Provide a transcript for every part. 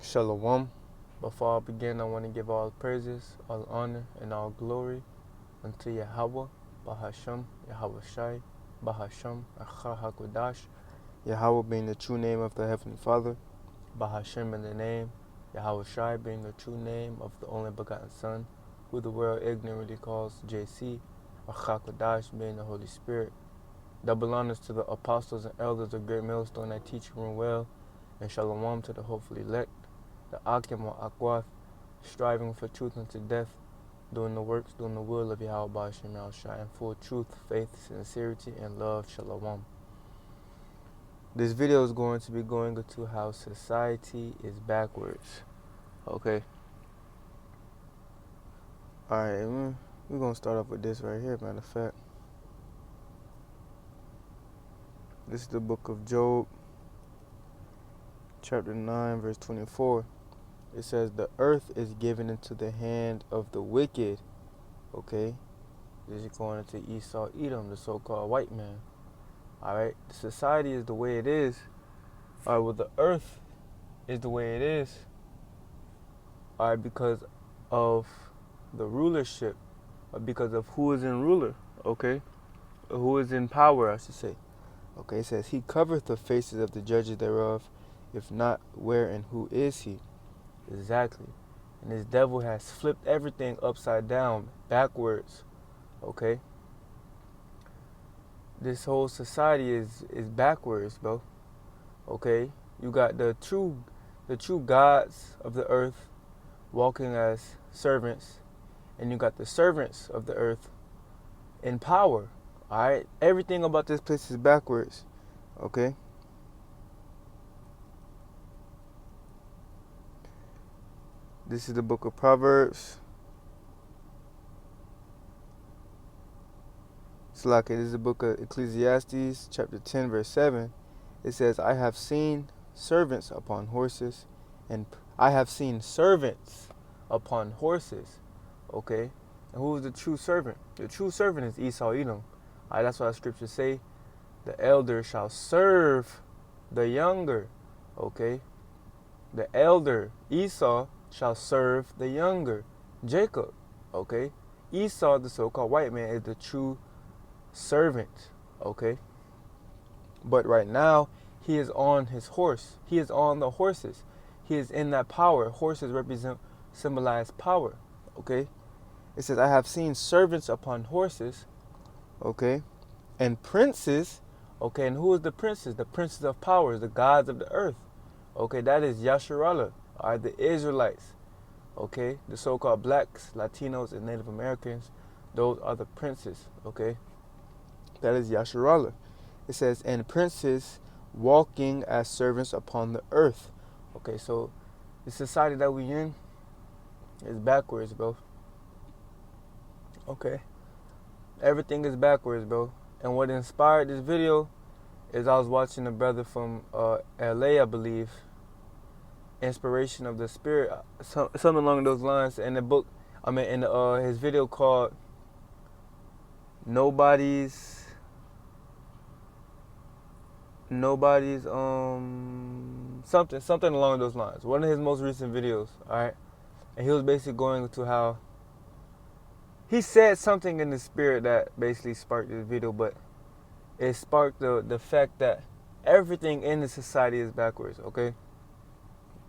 Shalom. Before I begin, I want to give all praises, all honor, and all glory unto Yahweh, Bahasham, Yahweh Shai, Bahasham, Achar HaKodash, Yahweh being the true name of the Heavenly Father, Bahasham in the name, Yahweh Shai being the true name of the only begotten Son, who the world ignorantly calls JC, Achar Kodash being the Holy Spirit. Double honors to the apostles and elders of Great Millstone that teach you well, and shalom to the hopefully elect, the Akim or Akwath, striving for truth unto death, doing the works, doing the will of Yahweh Ba'ashem Yahushua, in full truth, faith, sincerity, and love. Shalom. This video is going to be going into how society is backwards. Okay. Alright, we're going to start off with this right here, matter of fact. This is the book of Job, chapter 9, verse 24. It says, the earth is given into the hand of the wicked. Okay. This is going into Esau, Edom, the so-called white man. Alright. Society is the way it is. Alright, well, the earth is the way it is. Alright, because of the rulership. Or because of who is in ruler. Okay. Who is in power, I should say. Okay, it says, he covereth the faces of the judges thereof. If not, where and who is he? Exactly. And this devil has flipped everything upside down, backwards. Okay? This whole society is backwards, bro. Okay? You got the true gods of the earth walking as servants, and you got the servants of the earth in power. Alright? Everything about this place is backwards. Okay? This is the book of Proverbs. This is the book of Ecclesiastes, chapter 10, verse 7. It says, I have seen servants upon horses, and I have seen servants upon horses. Okay? And who is the true servant? The true servant is Esau, Edom. Alright, that's why the scriptures say, the elder shall serve the younger. Okay? The elder, Esau, shall serve the younger, Jacob. Okay? Esau, the so-called white man, is the true servant. Okay? But right now, he is on his horse. He is on the horses. He is in that power. Horses symbolize power. Okay? It says, I have seen servants upon horses. Okay? And princes. Okay, and who is the princes? The princes of powers, the gods of the earth. Okay, that is Yasharallah. Alright, the Israelites. Okay? The so-called blacks, Latinos, and Native Americans. Those are the princes. Okay? That is Yasharallah. It says, and princes walking as servants upon the earth. Okay, so the society that we in is backwards, bro. Okay. Everything is backwards, bro. And what inspired this video is I was watching a brother from LA, I believe. Inspiration of the Spirit. Something along those lines. In the book, in his video called Nobody's something along those lines. One of his most recent videos, alright? And he was basically going to how he said something in the spirit that basically sparked this video, but it sparked the fact that everything in the society is backwards, okay?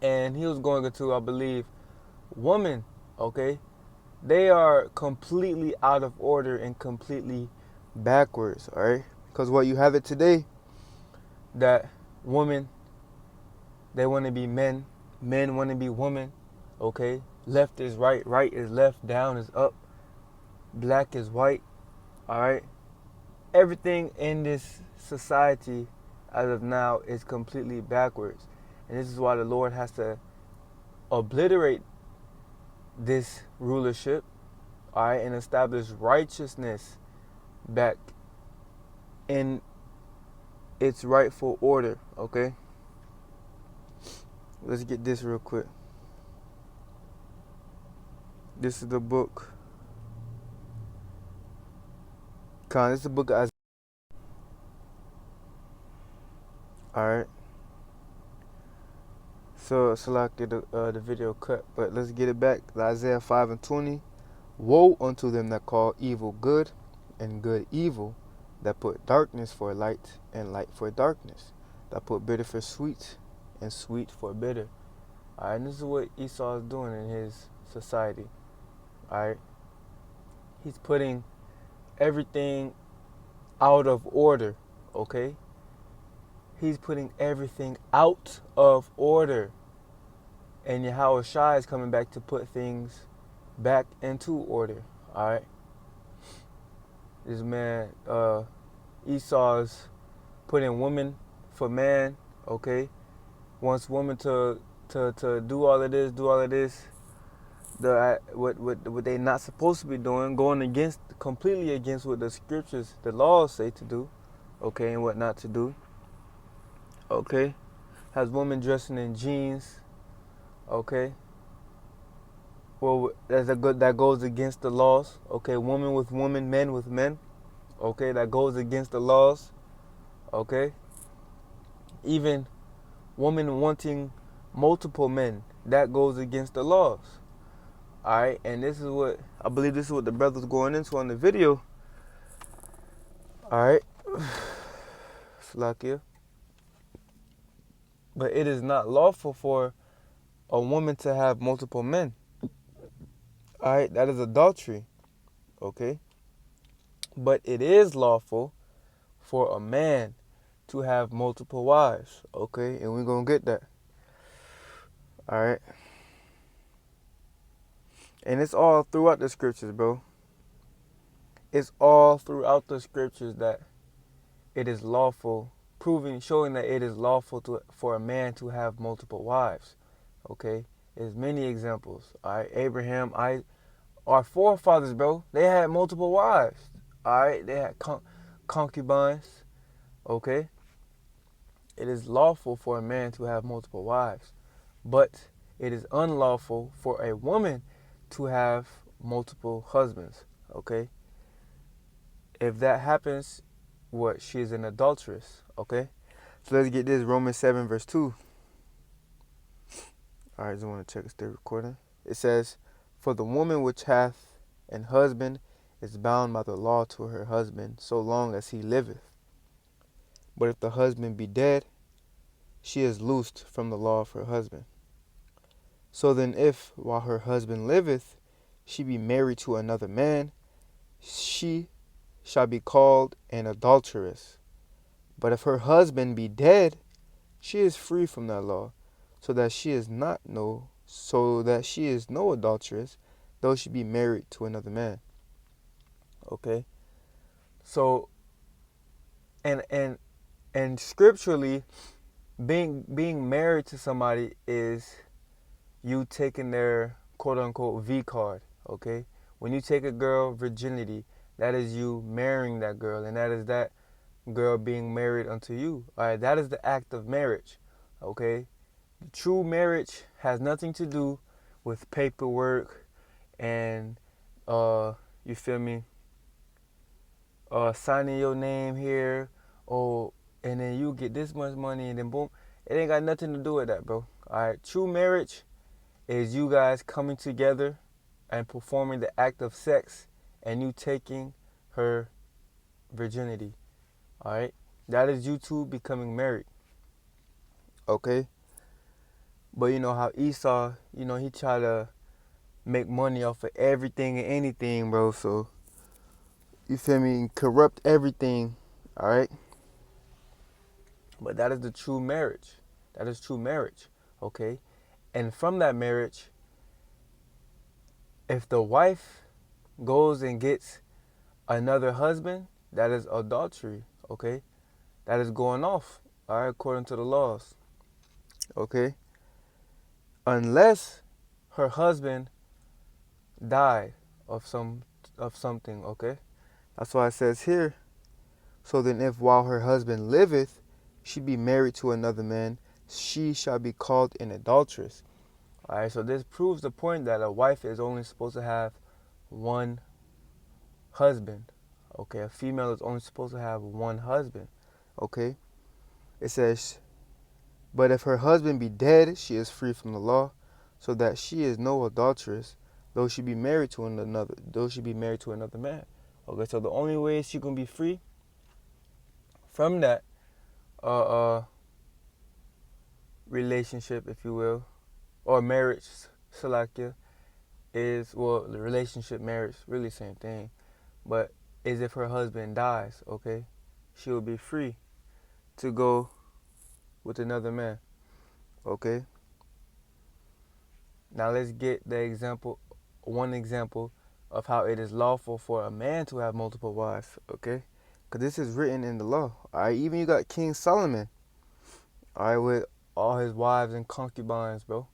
And he was going into, I believe, women, okay? They are completely out of order and completely backwards, alright? Because what you have it today, that women, they want to be men. Men want to be women. Okay? Left is right. Right is left. Down is up. Black is white. Alright? Everything in this society as of now is completely backwards. And this is why the Lord has to obliterate this rulership. Alright? And establish righteousness back in its rightful order. Okay? Let's get this real quick. This is the book. This is the book of Isaiah. Alright. So like the video cut, but let's get it back. Isaiah 5:20. Woe unto them that call evil good, and good evil, that put darkness for light, and light for darkness, that put bitter for sweet, and sweet for bitter. Alright, and this is what Esau is doing in his society. Alright, he's putting everything out of order. Okay, he's putting everything out of order. And Yahweh Shai is coming back to put things back into order. Alright. This man, Esau's putting woman for man, okay? Wants woman to do all of this, what they not supposed to be doing, going against, completely against what the scriptures, the laws say to do, okay, and what not to do. Okay? Has women dressing in jeans, okay? Well, that goes against the laws. Okay, woman with woman, men with men. Okay, that goes against the laws. Okay, even woman wanting multiple men, that goes against the laws. All right, and this is what I believe. This is what the brother's going into on the video. All right, Slakia. But it is not lawful for a woman to have multiple men. All right, that is adultery. Okay, but it is lawful for a man to have multiple wives. Okay, and we're gonna get that. All right, and it's all throughout the scriptures, bro. It's all throughout the scriptures that it is lawful, showing that it is lawful for a man to have multiple wives. Okay, there's many examples. All right, Abraham, our forefathers, bro, they had multiple wives. All right, they had concubines. Okay, it is lawful for a man to have multiple wives, but it is unlawful for a woman to have multiple husbands. Okay, if that happens, she is an adulteress. Okay, so let's get this. Romans 7 verse 2. All right, just want to check if they're recording. It says, "For the woman which hath an husband is bound by the law to her husband so long as he liveth. But if the husband be dead, she is loosed from the law of her husband. So then if, while her husband liveth, she be married to another man, she shall be called an adulteress. But if her husband be dead, she is free from that law, so that she is no adulteress, though she be married to another man." Okay? So and scripturally, being married to somebody is you taking their quote unquote V card. Okay? When you take a girl virginity, that is you marrying that girl, and that is that girl being married unto you. All right, that is the act of marriage. Okay, true marriage has nothing to do with paperwork and you feel me, signing your name here, and then you get this much money, and then boom. It ain't got nothing to do with that, bro. All right, true marriage is you guys coming together and performing the act of sex, and you taking her virginity. All right, that is you two becoming married. Okay, but you know how Esau, he tried to make money off of everything and anything, bro. So you feel me? Corrupt everything. All right, but that is the true marriage. That is true marriage. Okay, and from that marriage, if the wife goes and gets another husband, that is adultery. Okay, that is going off. All right, according to the laws. Okay, unless her husband died of something. Okay, that's why it says here. So then, if while her husband liveth, she be married to another man, she shall be called an adulteress. All right, so this proves the point that a wife is only supposed to have one husband. Okay, a female is only supposed to have one husband. Okay, it says, But if her husband be dead, she is free from the law, so that she is no adulteress, though she be married to another man. Okay, so the only way she can be free from that uh relationship, if you will, or marriage, Salakia, is, well, the relationship, marriage, really same thing, but is if her husband dies, okay, she will be free to go with another man, okay. Now let's get one example of how it is lawful for a man to have multiple wives, okay? Because this is written in the law. All right, even you got King Solomon, all right, with all his wives and concubines, bro.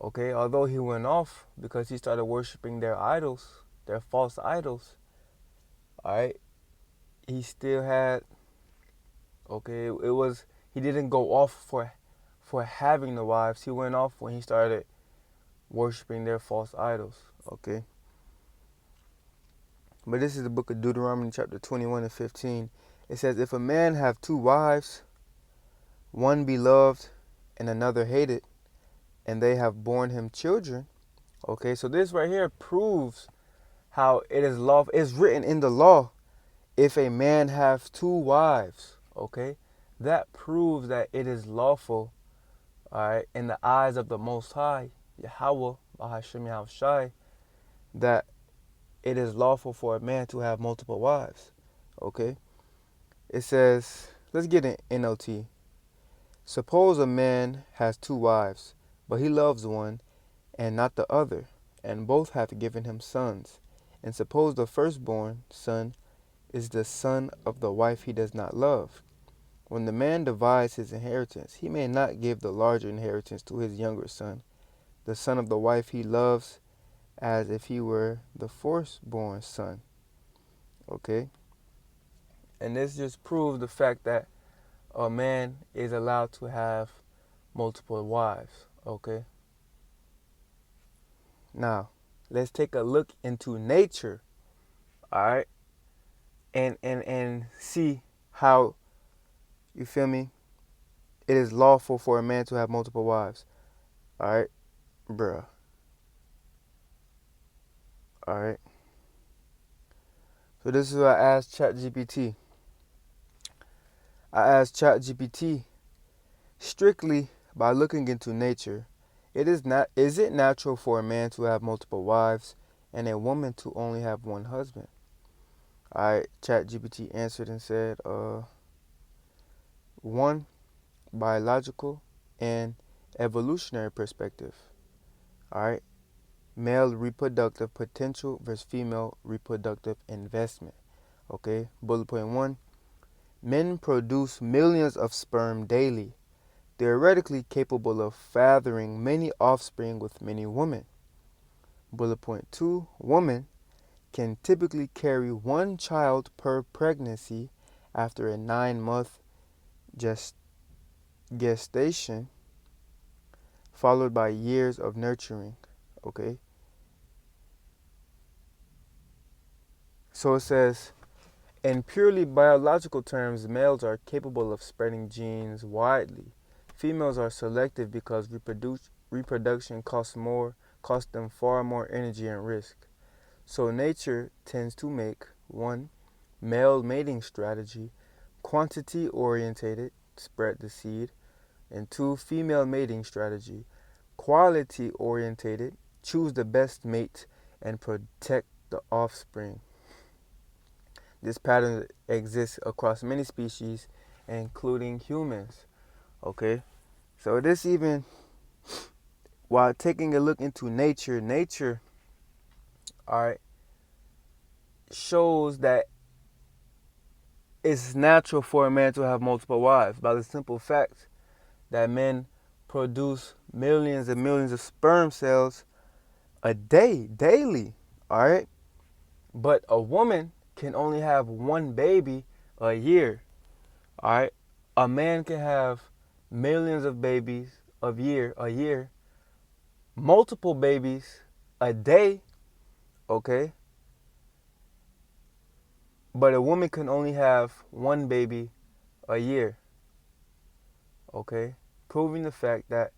Okay, although he went off because he started worshiping their idols, their false idols, all right, he still had, okay, it was, he didn't go off for having the wives. He went off when he started worshiping their false idols, okay? But this is the book of Deuteronomy chapter 21 and 15. It says, if a man have two wives, one beloved and another hated, and they have borne him children. Okay, so this right here proves how it is lawful. It's written in the law, if a man have two wives, okay, that proves that it is lawful, all right, in the eyes of the Most High, Yahweh, Bahashem Yahushai, that it is lawful for a man to have multiple wives, okay. It says, let's get an NLT. Suppose a man has two wives, but he loves one and not the other, and both have given him sons. And suppose the firstborn son is the son of the wife he does not love. When the man divides his inheritance, he may not give the larger inheritance to his younger son, the son of the wife he loves, as if he were the firstborn son. Okay? And this just proves the fact that a man is allowed to have multiple wives. Okay? Now, let's take a look into nature, all right, and see how, you feel me, it is lawful for a man to have multiple wives, all right, bruh, all right. So this is what I asked ChatGPT. I asked ChatGPT, strictly by looking into nature, is it natural for a man to have multiple wives and a woman to only have one husband? Alright, ChatGPT answered and said, one, biological and evolutionary perspective. Alright, male reproductive potential versus female reproductive investment. Okay, bullet point one, men produce millions of sperm daily, theoretically capable of fathering many offspring with many women. Bullet point two, women can typically carry one child per pregnancy after a 9-month gestation, followed by years of nurturing. Okay, so it says, in purely biological terms, males are capable of spreading genes widely. Females are selective because reproduction costs them far more energy and risk. So nature tends to make, one, male mating strategy, quantity orientated, spread the seed, and two, female mating strategy, quality orientated, choose the best mate and protect the offspring. This pattern exists across many species, including humans. Okay, so this, even while taking a look into nature, all right, shows that it's natural for a man to have multiple wives by the simple fact that men produce millions and millions of sperm cells a day, daily, all right? But a woman can only have one baby a year, all right? A man can have millions of babies a year, multiple babies a day, okay? But a woman can only have one baby a year, okay? proving the fact that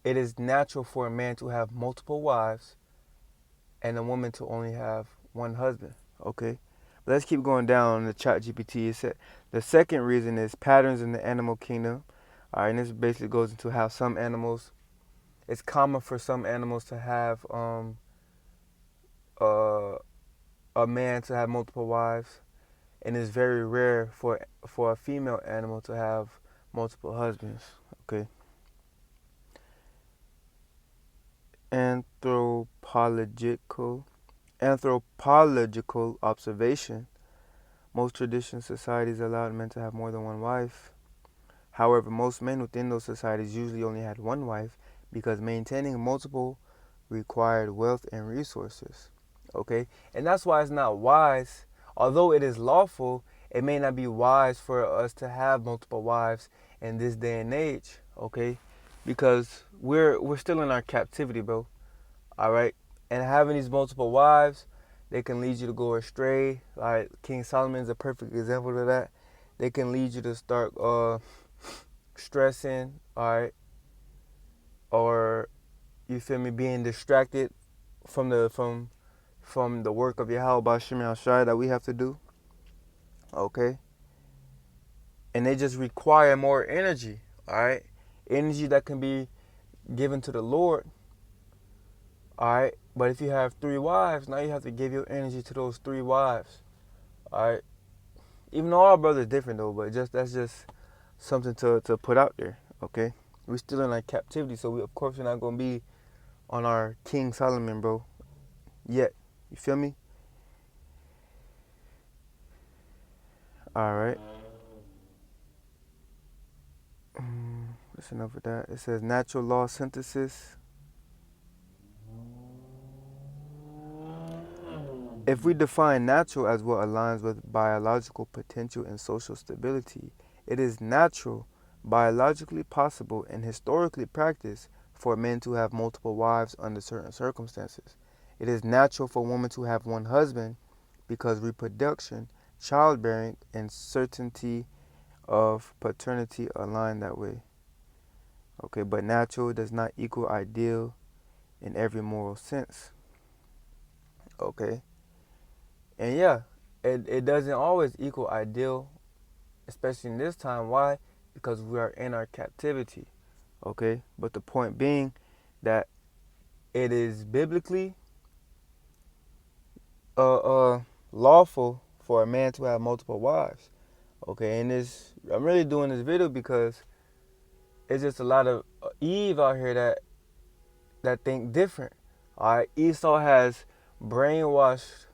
it is natural for a man to have multiple wives and a woman to only have one husband. Okay, let's keep going down on the chat GPT. It said the second reason is patterns in the animal kingdom. All right, and this basically goes into how some animals, it's common for some animals to have uh, a man to have multiple wives, and it's very rare for a female animal to have multiple husbands. Okay. Anthropological observation. Most traditional societies allowed men to have more than one wife. However, most men within those societies usually only had one wife because maintaining multiple required wealth and resources. Okay? And that's why it's not wise, although it is lawful, it may not be wise for us to have multiple wives in this day and age. Okay? Because we're still in our captivity, bro. All right? And having these multiple wives, they can lead you to go astray. Like King Solomon is a perfect example of that. They can lead you to start stressing, all right, or you feel me, being distracted from the work of Yahweh Bashim Shai that we have to do. Okay, and they just require more energy. All right, energy that can be given to the Lord. All right, but if you have 3 wives, now you have to give your energy to those 3 wives. All right, even though our brother's different though, but that's just something to put out there. Okay, we're still in like captivity, so we of course we're not gonna be on our King Solomon, bro. Yet, you feel me? All right. That's enough of that. It says natural law synthesis. If we define natural as what aligns with biological potential and social stability, it is natural, biologically possible, and historically practiced for men to have multiple wives under certain circumstances. It is natural for women to have one husband because reproduction, childbearing, and certainty of paternity align that way. Okay, but natural does not equal ideal in every moral sense. Okay. And yeah, it doesn't always equal ideal, especially in this time. Why? Because we are in our captivity. Okay? But the point being that it is biblically lawful for a man to have multiple wives. Okay, and I'm really doing this video because it's just a lot of Eve out here that think different. Alright, Esau has brainwashed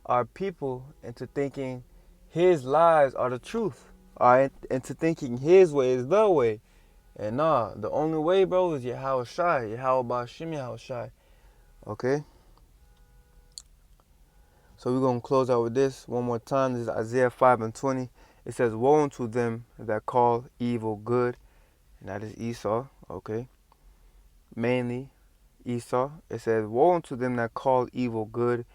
our people into thinking his lies are the truth. Alright, into thinking his way is the way. And nah, the only way, bro, is Yahweh Shai, Yahweh Bashim Yahweh Shai. Okay? So we're going to close out with this one more time. This is Isaiah 5:20. It says, woe unto them that call evil good. And that is Esau. Okay? Mainly Esau. It says, woe unto them that call evil good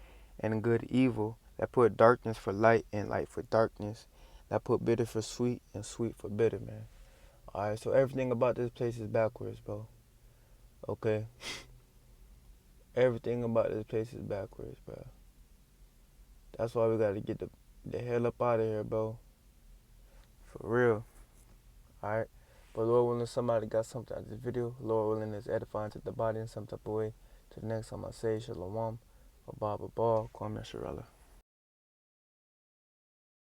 and good evil, that put darkness for light and light for darkness, that put bitter for sweet and sweet for bitter, man. Alright, so everything about this place is backwards, bro. Okay? Everything about this place is backwards, bro. That's why we gotta get the hell up out of here, bro. For real. Alright? But Lord willing, somebody got something out of this video. Lord willing, is edifying to the body in some type of way. To the next time I say, Shalom, Abba, Kwame Sharala.